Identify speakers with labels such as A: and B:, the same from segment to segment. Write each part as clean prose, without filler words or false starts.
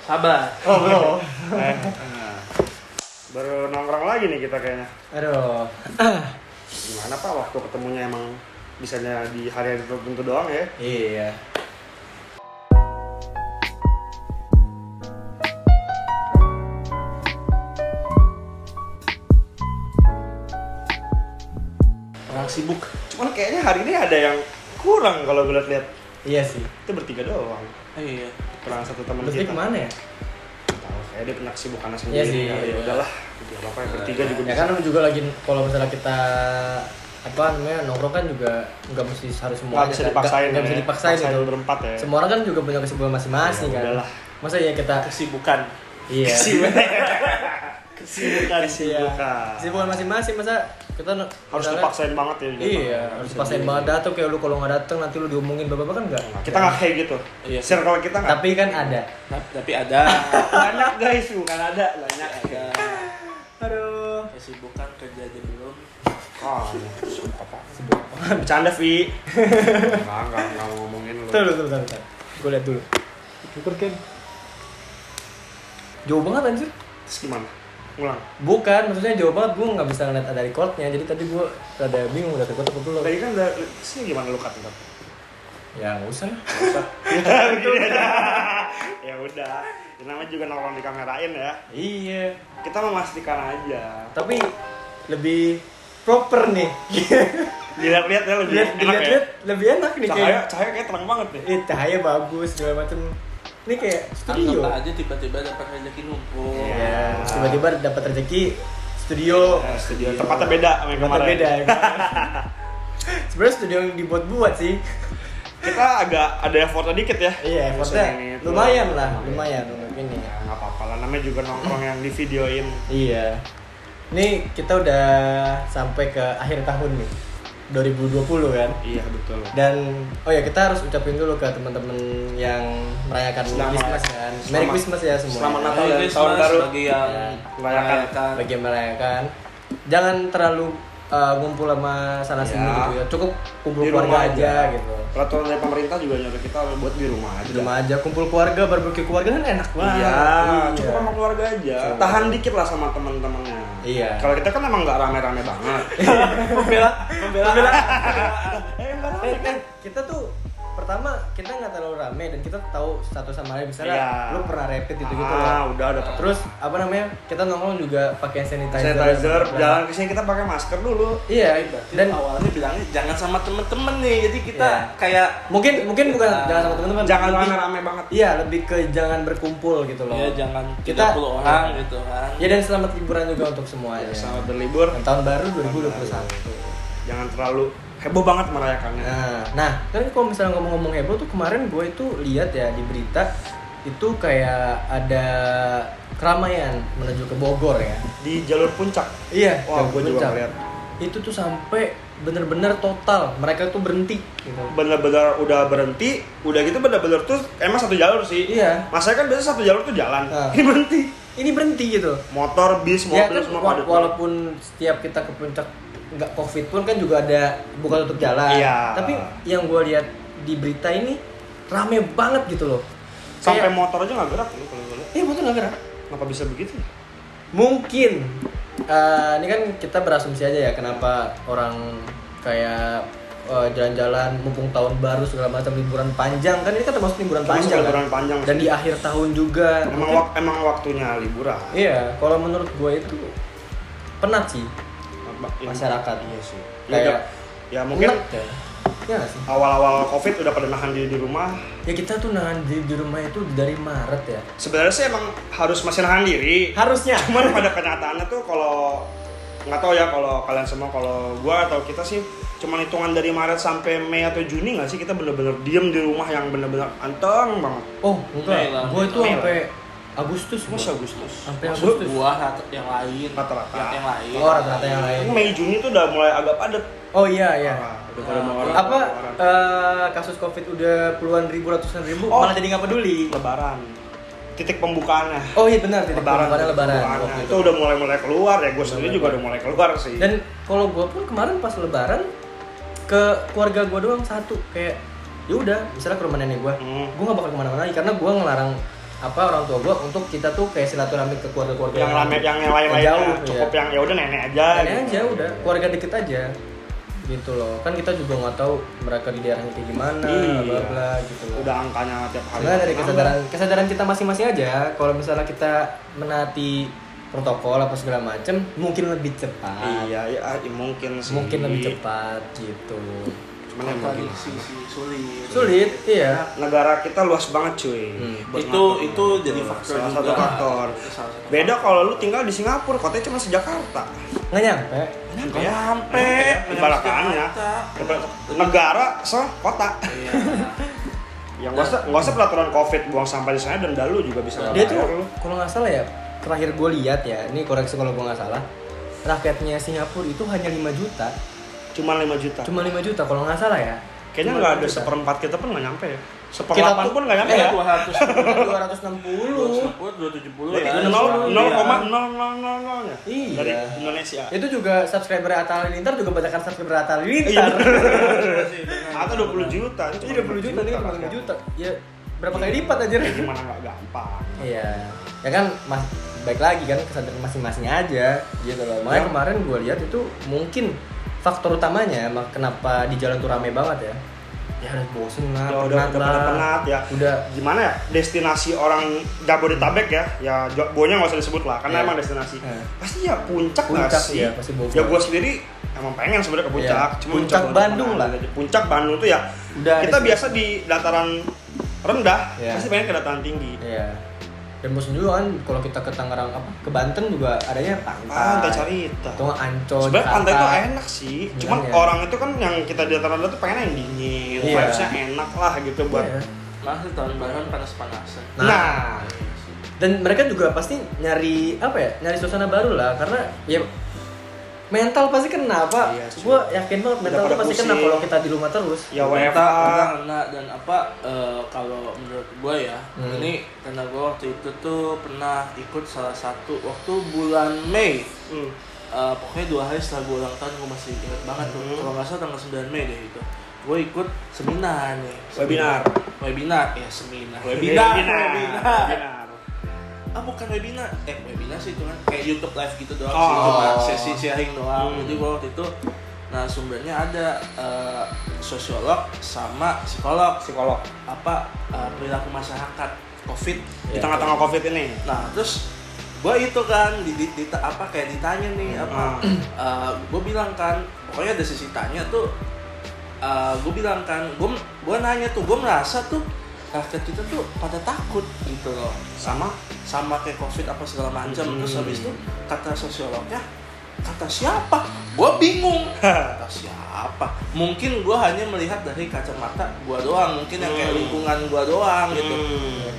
A: Sabar.
B: Oh belum.
C: Baru nongkrong lagi nih kita kayaknya.
B: Aduh.
C: Gimana Pak waktu ketemunya emang bisanya di hari-hari tertentu doang ya?
B: Iya.
C: Orang sibuk. Cuman kayaknya hari ini ada yang kurang kalau gue lihat.
B: Iya sih.
C: Itu bertiga doang.
A: Iya.
C: Kurang satu teman
B: Berarti
C: kita.
B: kemana ya?
C: Tahu, kayak dia kena kesibukannya sendiri.
B: Iya sih.
C: Ya udahlah. Tidak apa-apa yang bertiga juga
B: Ya
C: bisa.
B: kan juga lagi kalau misalnya kita apa namanya nongkrong kan juga nggak mesti harus semuanya
C: Nggak bisa
B: kan.
C: dipaksain.
B: Nggak bisa dipaksain gitu.
C: berempat ya.
B: Semua orang kan juga punya kesibukan masing-masing
C: Ya
B: kan.
C: udahlah.
B: Masa ya kita
A: Kesibukan.
B: iya.
C: Kesibukan.
B: Kesibukan masing-masing masa kita
C: Harus
B: misalnya-
C: dipaksain banget ya.
B: Iya, harus dipaksain banget datang kayak lu kalau nggak datang nanti lu diomongin bapak kan enggak.
C: Kita nggak kayak gitu.
A: Iya.
C: Circle kita nggak.
B: Tapi kan ada.
A: Tapi ada.
C: Banyak guys, bukan ada. Banyak.
A: Ada.
B: Aduh.
A: Kesibukan kerja aja belum.
C: Oh, apa? Bercanda, Vi. Enggak mau ngomongin lu.
B: Tuh. Gue lihat dulu. Ukur kan. Jauh banget anjir.
C: Terus gimana? Ngulang.
B: Bukan, maksudnya jauh banget gue nggak bisa ngeliat ada recordnya. Jadi tadi gue rada bingung udah record apa belum.
C: Tadi kan udah sini gimana lu cut ntar?
B: Ya nggak usah.
C: Ya udah. Ini namanya juga nongkrong di kamerain ya.
B: Iya.
C: Kita memastikan aja.
B: Tapi lebih proper nih.
C: Dilihat-lihat ya lebih enak ya.
B: Dilihat-lihat lebih enak nih kayak.
C: Cahaya kayak terang banget deh.
B: Cahaya bagus segala macem. Ini kayak studio.
A: Anggap aja tiba-tiba dapat rezeki numpuk.
B: Iya, tiba-tiba dapat rezeki studio.
C: Ya, studio tempatnya beda sama yang
B: Tempatnya
C: kemarin.
B: beda ya. Sebenarnya studio yang dibuat-buat sih.
C: Kita agak ada effortnya dikit ya.
B: Iya, effortnya lumayan lah, lumayan untuk ini.
C: Ya, nggak apa-apa lah, namanya juga nongkrong yang di videoin.
B: Iya. Ini kita udah sampai ke akhir tahun nih. 2020 kan.
C: Iya betul.
B: Dan oh ya kita harus ucapin dulu ke teman-teman yang merayakan Christmas kan. Merry Christmas ya semua.
C: Selamat Natal
A: Merry
C: dan
A: Christmas
C: tahun baru.
A: bagi yang
B: Ya,
A: merayakan.
B: Bagi yang merayakan. Jangan terlalu ngumpul sama sana sini
C: Ya.
B: gitu ya. Cukup kumpul
C: Di
B: keluarga
C: rumah
B: aja
C: aja.
B: gitu.
C: Peraturan dari pemerintah juga nyuruh kita buat di rumah aja.
B: Di rumah aja kumpul keluarga, barbecue keluarga kan enak banget.
C: Iya, cukup sama keluarga aja.
B: Cukup.
C: Tahan dikit lah sama teman-temannya.
B: Iya.
C: Kalau kita kan emang nggak rame-rame banget.
A: Pembela.
B: Kan kita tuh pertama kita nggak terlalu rame dan kita tahu satu sama lain misalnya
C: Iya.
B: lu pernah rapid gitu
C: Udah.
B: Terus apa namanya kita nongkrong juga pakai sanitizer.
C: Sanitizer, jalan kesini kita pakai masker dulu.
B: Iya. Dan
A: Dan awalnya bilangnya jangan sama temen-temen nih, jadi kita
B: Iya.
A: kayak
B: mungkin bukan jangan sama teman-teman.
C: Jangan
B: lebih-
C: rame-rame banget.
B: Iya, lebih ke jangan berkumpul gitu loh.
A: ya jangan
B: Kita-
A: 30 orang gitu kan.
B: Ya dan selamat liburan juga untuk semuanya.
C: Selamat berlibur.
B: Dan tahun baru 2021.
C: Jangan terlalu heboh banget merayakannya.
B: Nah, kan kalau misalnya ngomong-ngomong heboh tuh kemarin gue itu lihat ya di berita itu kayak ada keramaian menuju ke Bogor ya.
C: Di jalur puncak.
B: Iya,
C: Wah,
B: ke
C: gue juga
B: Puncak.
C: ngeliat.
B: Itu tuh sampai bener-bener total mereka tuh berhenti gitu.
C: Bener-bener udah berhenti, udah gitu bener-bener tuh emang satu jalur sih.
B: Iya.
C: Masanya kan biasa satu jalur tuh jalan. Ini berhenti.
B: Ini berhenti gitu.
C: Motor, bis,
B: Ya kan
C: mobil semua pada
B: walaupun setiap kita ke puncak nggak covid pun kan juga ada buka tutup jalan.
C: Iya.
B: Tapi yang gue lihat di berita ini rame banget gitu loh.
C: sampai
B: Kayak-
C: motor aja nggak gerak kalau gue lihat.
B: motor nggak gerak.
C: Kenapa bisa begitu?
B: Mungkin ini kan kita berasumsi aja ya kenapa orang kayak jalan-jalan mumpung tahun baru segala macam liburan panjang kan ini kan termasuk liburan
C: Termasuk
B: panjang
C: liburan
B: kan?
C: panjang
B: Dan
C: sih.
B: di akhir tahun juga.
C: Emang waktunya liburan.
B: Iya, kalau menurut gue itu penat sih masyarakat.
C: Iya sih.
B: Kayak
C: Ya mungkin
B: penat ya. Ya nggak sih.
C: awal-awal Covid udah pada nahan diri di rumah.
B: Ya kita tuh nahan di rumah itu dari Maret ya.
C: Sebenarnya sih emang harus masih nahan diri.
B: Harusnya.
C: Cuman pada kenyataannya tuh kalau nggak tahu ya kalau kalian semua, kalau gua atau kita sih cuman hitungan dari Maret sampai Mei atau Juni nggak sih kita bener-bener diem di rumah yang bener-bener anteng banget.
B: Oh, enggak.
A: Mei lah.
B: Gue itu
C: Mei
B: sampai Agustus.
C: Masa Agustus?
B: Sampai
A: Maksud
B: Agustus.
A: gua yang lain,
C: Rata-rata.
A: yang lain.
B: Oh, rata-rata yang lain.
C: Mei Juni tuh udah mulai agak padat.
B: Oh iya iya.
C: Udah pada mau orang.
B: Apa kasus Covid udah puluhan ribu, ratusan ribu
C: Oh.
B: malah jadi nggak peduli.
C: Lebaran. Titik pembukaannya.
B: Oh iya benar, titik pembukaannya lebaran.
C: Pembukaannya.
B: waktu
C: Itu udah mulai keluar ya, gue sendiri juga udah mulai keluar sih.
B: Dan kalau gue pun kemarin pas lebaran ke keluarga gue doang satu kayak ya udah misalnya ke rumah nenek gue nggak bakal kemana-mana lagi karena gue ngelarang orang tua gue untuk kita tuh kayak silaturahmi ke keluarga-keluarga
C: yang lain lain
B: jauh,
C: cukup
B: iya.
C: yang ya udah nenek aja.
B: Nenek aja udah, keluarga deket aja gitu loh. Kan kita juga nggak tahu mereka di daerahnya kayak gimana,
C: Iya.
B: bla bla gitu loh.
C: Udah angkanya tiap hari.
B: Sebenarnya dari kesadaran kita masing-masing aja. Kalau misalnya kita menaati protokol apa segala macem, mungkin lebih cepat.
C: Iya, ya, mungkin sih.
B: Mungkin lebih cepat gitu.
C: Cuman ya mungkin.
A: Kontradiksi sih, sulit.
B: Sulit, iya.
C: Negara kita luas banget cuy.
B: Buat
A: Itu jadi faktor
C: salah
A: juga.
C: satu faktor.
A: Itu salah satu
C: Beda kalau lu tinggal di Singapura, kotanya cuma se-Jakarta.
B: Nggak nyampe.
C: Nyampe
A: Nggak
C: ya?
A: nyampe.
C: Ibaratnya negara kota.
A: Iya.
C: Yang nggak usah peraturan COVID buang sampah di sana, denda lu juga bisa
B: Dia tuh
C: bayar lu.
B: kalau nggak salah ya, terakhir gue lihat ya, ini koreksi kalau gue nggak salah, rakyatnya Singapura itu hanya 5 juta.
C: Cuma 5 juta.
B: Cuma 5 juta kalau nggak salah ya.
C: Kayaknya
B: Cuma
C: nggak
B: 5
C: ada
B: juta.
C: 1/4 kita pun nggak nyampe ya.
B: Kita
C: 1/8
B: tuh-
C: pun nggak nyampe ya.
B: 260.
A: 270 ya.
C: Berarti 0,000 nya
B: Iya.
C: dari Indonesia.
B: Itu juga subscriber Atta Halilintar juga banyakkan subscriber Atta
C: Iya.
B: Halilintar.
C: Atau 20 juta. Itu
B: Iya 20 juta nih, cuma 5 juta. Ya berapa kali lipat aja.
C: Ya, gimana nggak gampang.
B: Iya. Ya kan baik lagi kan kesadaran masing-masing aja gitu loh. Makanya kemarin gue lihat itu mungkin faktor utamanya kenapa di jalan tuh rame banget ya. Ya udah bosen lah,
C: Ya udah penat ya.
B: Udah
C: Gimana ya, destinasi orang Jabodetabek ya Bonya nggak usah disebut lah karena
B: Iya.
C: emang destinasi
B: Iya.
C: pasti ya puncak nggak
B: Puncak,
C: sih
B: iya, pasti Bogor.
C: ya gue sendiri emang pengen sebenarnya ke puncak.
B: Iya.
C: Cuma
B: Puncak
C: mencoba
B: Bandung
C: untuk
B: lah.
C: menang. Puncak Bandung tuh ya
B: Udah
C: kita
B: destinasi.
C: biasa di dataran rendah
B: Iya.
C: pasti pengen ke dataran tinggi.
B: Iya. Dan bosen juga kan kalau kita ke Tangerang ke Banten juga adanya
C: Pantai Carita.
B: Atau nggak Ancol.
C: Sebenarnya pantai itu
B: Jakarta.
C: enak sih, cuman
B: Iya.
C: orang itu kan yang kita di dataran rendah tuh pengen yang dingin,
B: Iya.
C: vibes-nya enak lah gitu buat.
B: Iya.
A: Masih tahun baru panas-panasan.
C: Nah,
B: Dan mereka juga pasti nyari apa ya? Nyari suasana baru lah karena ya mental pasti kena Pak.
C: Iya, sih.
B: Gua yakin banget mental
C: Udah
B: tuh
C: pada
B: pasti kena
C: pusing.
B: kalau kita di rumah terus.
C: ya
A: Mental
C: WFH.
A: kena dan kalau menurut gue ya ini karena gue waktu itu tuh pernah ikut salah satu waktu bulan Mei.
C: Hmm.
A: Pokoknya 2 hari setelah gue ulang tahun gue masih ingat banget tuh. Kalau nggak salah tanggal 9 Mei deh itu. Gue ikut seminar nih. Webinar ya seminar. Webinar. Bukan webinar. Webinar sih itu kan kayak YouTube live gitu doang sih.
C: Oh.
A: Cuma sesi sharing doang. Jadi gue waktu itu sumbernya ada sosiolog sama psikolog perilaku masyarakat COVID
C: Di tengah-tengah COVID ini.
A: Nah terus gue itu kan kayak ditanya nih gue bilang kan pokoknya ada sesi tanya tuh gue bilang kan gue nanya tuh gue merasa tuh rakyat kita tuh pada takut gitu loh sama kayak COVID apa segala macam. Terus habis itu kata sosiolognya kata siapa? Gue bingung. Kata siapa? Mungkin gue hanya melihat dari kacamata gue doang. Mungkin yang kayak lingkungan gue doang gitu.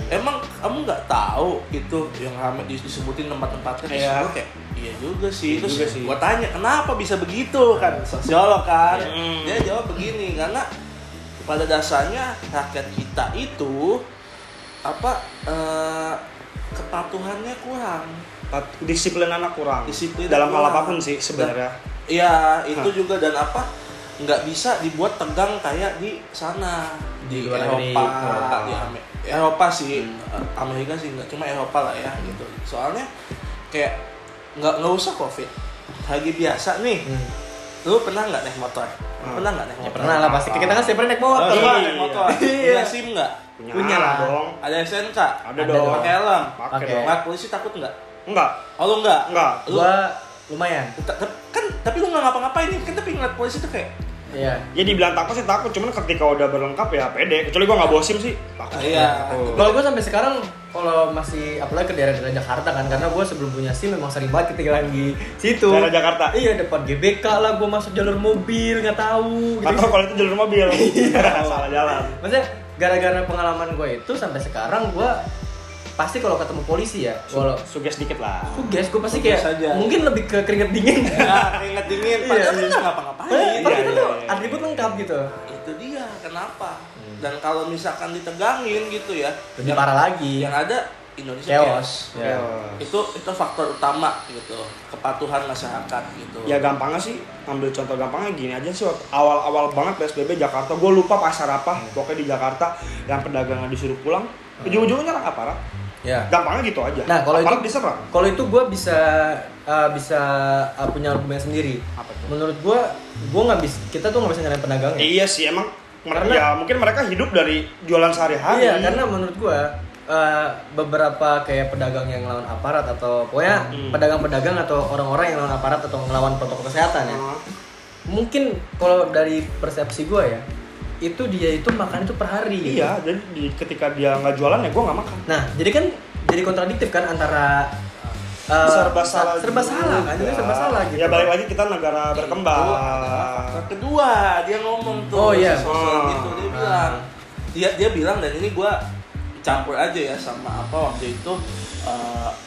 A: Emang kamu nggak tahu itu yang ramai disebutin tempat-tempatnya? Terus
C: Iya.
A: gue kayak iya juga sih.
C: Iya
A: Terus
C: juga sih.
A: gue tanya kenapa bisa begitu kan? Sosiolog kan.
C: Hmm.
A: Dia jawab begini karena pada dasarnya rakyat kita itu kepatuhannya kurang.
C: Disiplin anak kurang.
A: Disiplin
C: dalam hal
A: kurang.
C: apapun sih sebenarnya.
A: Iya, itu juga dan nggak bisa dibuat tegang kayak di sana di
B: luar negeri.
A: Eropa, di Eropa sih, Amerika sih nggak, cuma Eropa lah ya gitu. Soalnya kayak nggak usah COVID, lagi biasa nih. Lu pernah nggak naik motor? Pernah nggak naik
B: Ya
A: motor?
B: pernah lah pasti kita kan setiap hari naik motor.
A: Coba
C: Iya.
A: naik motor.
B: Iya.
A: Punya SIM nggak?
B: Punya lah.
C: dong.
A: Ada SNK?
C: Ada
B: Ada
C: dong.
B: dong.
A: Pakai helm?
C: Pakai
B: Pakai.
C: dong.
A: Nggak, polisi takut nggak?
C: Enggak.
A: Oh lu nggak?
C: Enggak.
B: Gua lumayan.
A: Tapi lu nggak ngapa-ngapain nih, kan tapi ngeliat polisi tuh kayak
B: Iya.
C: Ya dibilang takut sih takut, cuman ketika udah berlengkap ya pede. Kecuali gua nggak bawa SIM sih. Takut.
A: Iya.
C: Takut.
B: Kalau gue sampai sekarang kalau masih apalagi ke daerah-daerah Jakarta kan karena gue sebelum punya SIM memang sering banget ketinggalan di situ.
C: Daerah Jakarta.
B: Iya depan GBK lah gue masuk jalur mobil nggak tahu.
C: Atau kalau itu jalur mobil. Salah jalan.
B: Maksudnya gara-gara pengalaman gue itu sampai sekarang gue pasti kalau ketemu polisi ya walau
C: Suges dikit lah.
B: suges gue pasti
A: Suges
B: kayak
A: aja.
B: mungkin lebih ke keringet dingin.
A: Ya, keringet dingin. Padahal kan nggak ngapa-ngapain.
B: Tapi kita
C: Iya,
B: tuh
C: iya.
B: atribut lengkap gitu.
A: Itu dia kenapa. Dan kalau misalkan ditegangin gitu ya,
B: Lebih parah lagi.
A: yang ada Indonesia
B: Chaos.
C: Ya.
A: Itu faktor utama gitu, kepatuhan masyarakat gitu.
C: Ya gampangnya sih, ambil contoh gampangnya gini aja sih. Awal-awal banget PSBB Jakarta, gue lupa pasar apa. Pokoknya di Jakarta yang pedagangan disuruh pulang. Ujung-ujungnya nyerang aparat.
B: Ya.
C: Gampangnya gitu aja.
B: Nah, kalau
C: aparat
B: itu
C: diserang.
B: Kalau itu gue bisa punya argumen sendiri.
C: Apa tuh?
B: Menurut gue nggak bisa, kita tuh nggak bisa nyalain pedagangnya.
C: Iya sih emang
B: Karena-
C: ya mungkin mereka hidup dari jualan sehari-hari.
B: Iya, karena menurut gue beberapa kayak pedagang yang ngelawan aparat atau pokoknya pedagang-pedagang atau orang-orang yang ngelawan aparat atau ngelawan protokol kesehatan ya. Mungkin kalau dari persepsi gue ya, itu dia itu makan itu per hari. Gitu.
C: Iya, jadi ketika dia nggak jualan ya gue nggak makan.
B: Nah, jadi kan jadi kontradiktif kan antara
C: serba salah
B: kan, jadi serba salah gitu.
C: Ya balik lagi kita negara berkembang.
A: Faktor kedua dia ngomong tuh
B: Oh, iya.
A: sosial gitu dia bilang dia bilang dan ini gue campur aja ya sama apa waktu itu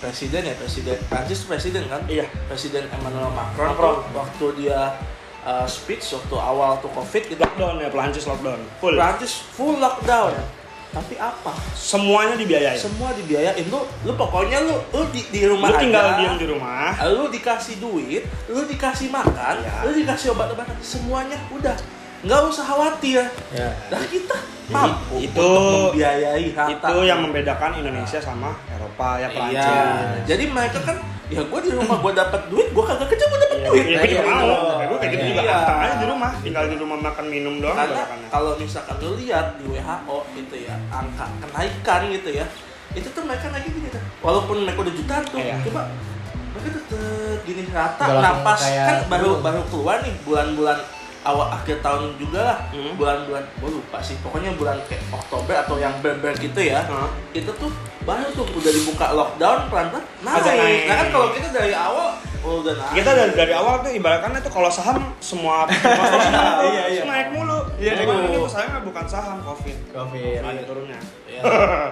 A: presiden Prancis presiden kan
C: Iya.
A: Presiden Emmanuel Macron.
C: Macron.
A: Waktu dia speech waktu awal tuh covid gitu
C: Lockdown ya, Perancis lockdown. Full.
A: Prancis full lockdown tapi apa
C: Semuanya dibiayain.
A: semua dibiayain lu pokoknya lu di rumah
C: Lu tinggal
A: aja.
C: diem di rumah.
A: Lu dikasih duit, lu dikasih makan,
C: Ya.
A: lu dikasih obat-obatan, semuanya udah. Nggak usah khawatir.
B: Ya.
A: Dan kita mampu
C: itu-
A: untuk membiayai rata.
C: Itu yang membedakan Indonesia sama Eropa ya, Perancis.
A: Iya. Jadi mereka kan ya gue di rumah gue dapat duit, gue kagak kerja gue dapat duit.
C: Iya, gue juga
B: Iya,
C: mau.
B: iya.
C: Kayak gue kayak gitu juga.
A: Iya.
C: Anteng aja di rumah, tinggal di rumah makan minum doang.
A: Karena
C: makannya.
A: kalau misalkan lu lihat di WHO itu ya angka kenaikan gitu ya, itu tuh mereka lagi gini kan. Walaupun mereka udah jutaan tuh,
C: Iya.
A: coba mereka tetep gini rata,
B: Nggak langsung
A: napas
B: kayak
A: kan
B: dulu.
A: baru keluar nih bulan-bulan awal akhir tahun juga lah, bulan-bulan gue lupa sih, pokoknya bulan kayak Oktober atau yang beber gitu ya, itu tuh baru tuh udah dibuka lockdown pelan-pelan
C: Agak naik.
A: naik. Nah kan kalau kita dari awal udah naik.
C: Kita dari awal tuh ibaratnya tuh kalau saham semua
B: Iya.
C: naik mulu.
B: Iya,
C: Cuman
B: naik
C: ini
B: mulu.
C: masalahnya bukan saham, Covid.
B: Covid.
C: Ada turunnya.
A: Ya.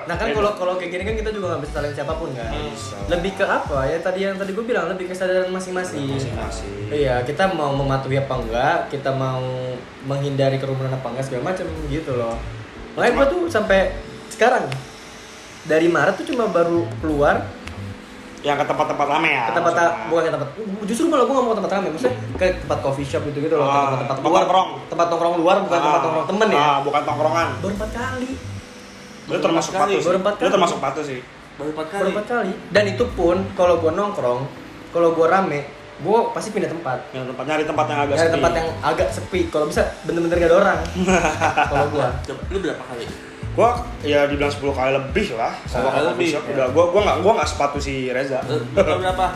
B: Nah kan kalau kayak gini kan kita juga nggak bisa salin siapapun kan.
C: Bisa.
B: Lebih ke apa ya yang tadi gue bilang lebih kesadaran masing-masing.
C: Masing-masing.
B: Iya, kita mau mematuhi apa enggak, kita mau menghindari kerumunan apa enggak segala macam gitu loh. Makanya gue tuh sampai sekarang dari Maret tuh cuma baru keluar
C: Yang ke tempat-tempat rame ya.
B: ke tempat
C: maksudnya.
B: bukan ke tempat, justru malah gue nggak mau ke tempat ramai, maksudnya ke tempat coffee shop gitu loh, ke tempat
C: tempat
B: luar,
C: nongkrong.
B: tempat nongkrong luar bukan tempat nongkrong temen ya.
C: Bukan tongkrongan.
B: Baru 4 kali,
C: Lu termasuk
A: Baru
C: patuh sih.
B: baru 4
C: Lu
B: kali.
C: termasuk patuh sih.
A: baru 4 kali.
B: baru 4 kali. Dan itu pun kalau gue nongkrong, kalau gue rame, gue pasti pindah tempat.
C: Nyari tempat yang agak
B: Nyari
C: sepi.
B: tempat yang agak sepi, kalau bisa bener-bener gak ada orang. Kalau gue,
A: Coba lu berapa kali?
C: Gua ya dibilang 10 kali lebih lah.
A: 10
C: Kalau
A: kali
C: coffee
A: lebih,
C: shop
A: ya.
C: udah gua enggak sepatu si Reza.
A: Lu berapa?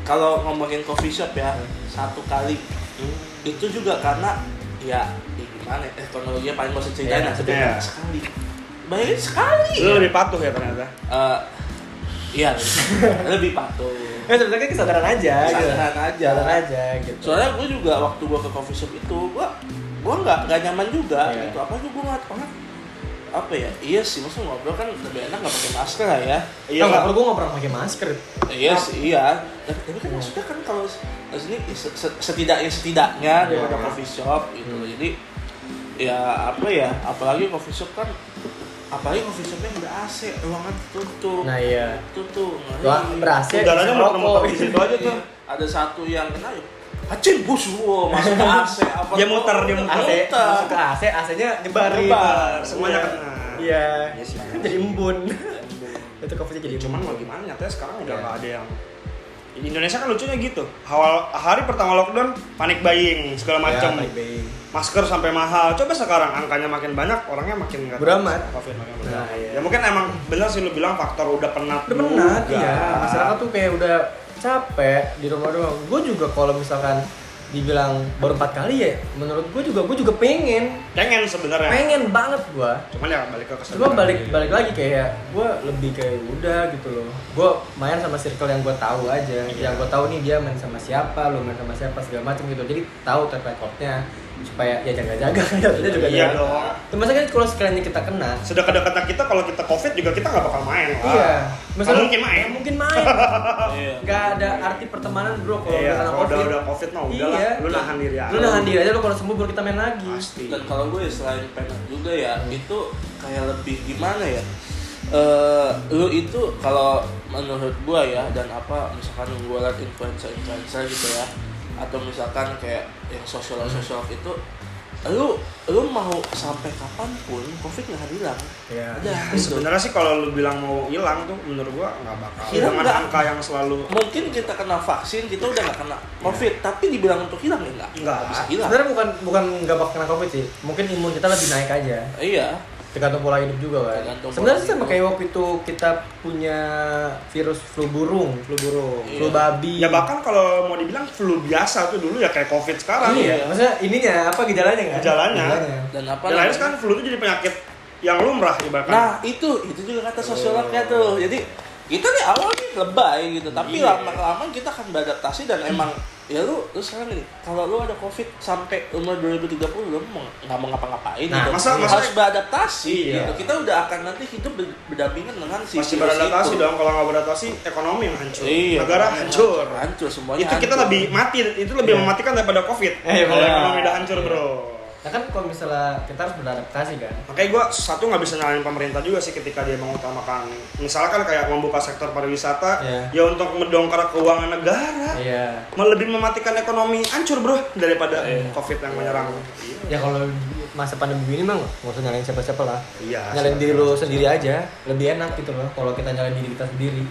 A: Kalau ngomongin coffee shop ya, 1 kali. Itu juga karena ya gimana ya, teknologinya paling gak usah ceritain
B: Iya,
A: lah,
C: iya.
A: sekali. Bayangin sekali.
C: Lu lebih patuh ya ternyata.
A: Iya, lebih patuh.
B: ya sebenarnya kesadaran aja,
A: Kesadaran aja.
B: Kesadaran aja gitu.
A: Soalnya gue juga waktu gue ke coffee shop itu, gue nggak nyaman juga
B: Iya.
A: gitu. Apalagi gue ngeliat orang apa ya? Iya sih, maksudnya ngobrol kan lebih enak nggak pakai masker lah ya.
C: Iya
B: Nggak,
C: kan?
B: kalau gue nggak pernah pakai masker.
A: Iya sih, iya. Tapi kan maksudnya kan kalau sini setidaknya
B: Iya.
A: ada coffee shop gitu. Jadi ya apa ya? Apalagi coffee shop kan, apalagi coffee shopnya udah AC, ruangan tutup.
B: Nah iya.
A: Tutup.
B: Wah, berasa
C: Udaranya muter-muter di situ aja tuh.
A: Iya. Ada satu yang kena yuk. Acin bus, masuk ke AC apa?
C: Dia muter, dia muter.
B: AC, masuk ke AC, AC-nya nyebarin.
C: Nyebar, semuanya
B: Iya.
C: kena.
B: Iya.
C: Iya sih.
B: Jadi embun. Itu coffee jadi
C: Cuman
B: embun.
C: mau gimana nyatanya sekarang udah
B: Iya.
C: nggak ada yang di Indonesia kan lucunya gitu. Awal hari pertama lockdown panik buying segala macam.
B: Ya, baik-baik.
C: Masker sampai mahal. Coba sekarang angkanya makin banyak, orangnya makin nggak
B: Bodo amat.
C: Covid makin bodo
B: Nah,
C: amat.
B: iya.
C: Ya mungkin emang benar sih lu bilang faktor udah penat.
B: Udah penat,
C: juga.
B: iya. Masyarakat tuh kayak udah capek di rumah doang. Gue juga kalau misalkan dibilang baru 4 kali ya, menurut gue juga pengen
C: Pengen sebenarnya.
B: banget gue.
C: Cuman ya balik ke
B: Cuma
C: kesadaran.
B: balik lagi kayak gue lebih kayak udah gitu loh. Gue main sama circle yang gue tahu aja.
C: Iya.
B: Yang gue tahu nih dia main sama siapa, lu main sama siapa segala macam gitu. Jadi tahu track recordnya supaya ya jaga-jaga kan. Dia juga
C: Iya
B: jaga.
C: dong.
B: Cuma kan kalau sekalian kita kena,
C: Sedekat-dekatnya kita kalau kita Covid juga kita nggak bakal main lah.
B: iya.
C: Nggak mungkin main.
B: Mungkin main.
A: Iya.
B: Gak ada arti pertemanan bro kalau
C: Iya,
B: kena
C: kalau
B: COVID.
C: udah Covid mah udah
B: Iya.
C: lah. Lu nahan diri aja.
B: Lu nahan diri aja, lu kalau sembuh baru kita main lagi.
C: Pasti.
A: Dan kalau gue selain pengen juga ya, itu kayak lebih gimana ya? Lu itu kalau menurut gue ya, dan apa misalkan gue liat influencer gitu ya, atau misalkan kayak yang sosial itu lu mau sampai kapanpun COVID nggak akan hilang.
B: Iya.
A: Ada.
C: Sebenarnya sih kalau lu bilang mau hilang tuh menurut gua nggak bakal.
A: Hilang
C: Dengan
A: nggak?
C: angka yang selalu
A: Mungkin kita kena vaksin, kita udah nggak kena COVID, tapi dibilang untuk hilang ya nggak
C: Nggak.
A: bisa hilang.
B: Sebenarnya bukan nggak bakal kena covid sih, mungkin imun kita lebih naik aja.
A: Iya.
B: Tergantung pola hidup juga kan.
A: Tergantung
B: Sebenarnya
A: pola
B: sama
A: hidup.
B: kayak waktu itu kita punya virus flu burung,
C: flu burung.
B: flu
A: Iya.
B: babi.
C: Ya bahkan kalau mau dibilang flu biasa tuh dulu ya kayak COVID sekarang.
B: Iya, maksudnya ininya apa gejalanya kan?
C: Gejalanya.
A: Dan apa?
C: Dan akhirnya
A: namanya?
C: sekarang flu itu jadi penyakit yang lumrah ibaratnya.
A: Nah itu juga kata sosiolognya tuh. Jadi kita nih awalnya lebay gitu, tapi
C: Iya.
A: lama-kelamaan kita akan beradaptasi dan emang ya lu sekarang gini, kalau lu ada COVID sampai umur 2030 lu nggak mau ngapa-ngapain
B: Nah,
A: gitu.
C: masa-
A: harus beradaptasi
C: Iya.
A: gitu. Kita udah akan nanti hidup berdampingan dengan si
C: Masih
A: virus
C: beradaptasi
A: itu.
C: dong, kalau nggak beradaptasi ekonomi yang hancur.
A: Iya,
C: Negara hancur.
A: Hancur semuanya.
C: Itu kita
A: hancur.
C: lebih mati, itu lebih
B: Iya.
C: mematikan daripada COVID.
B: Iya,
C: Kalau
B: benar.
C: ekonomi udah hancur,
B: Iya.
C: bro.
B: Nah kan kalau misalnya kita harus beradaptasi kan.
C: Makanya gue satu nggak bisa nyalain pemerintah juga sih ketika dia mengutamakan misalkan kayak membuka sektor pariwisata
B: Iya.
C: ya untuk mendongkrak keuangan negara
B: Iya.
C: lebih mematikan ekonomi hancur bro daripada COVID yang menyerang.
B: Ya kalau masa pandemi begini mah nggak usah nyalain siapa-siapa lah.
C: Iya.
B: Nyalain diri lo sendiri aja, lebih enak gitu loh kalau kita nyalain diri kita sendiri.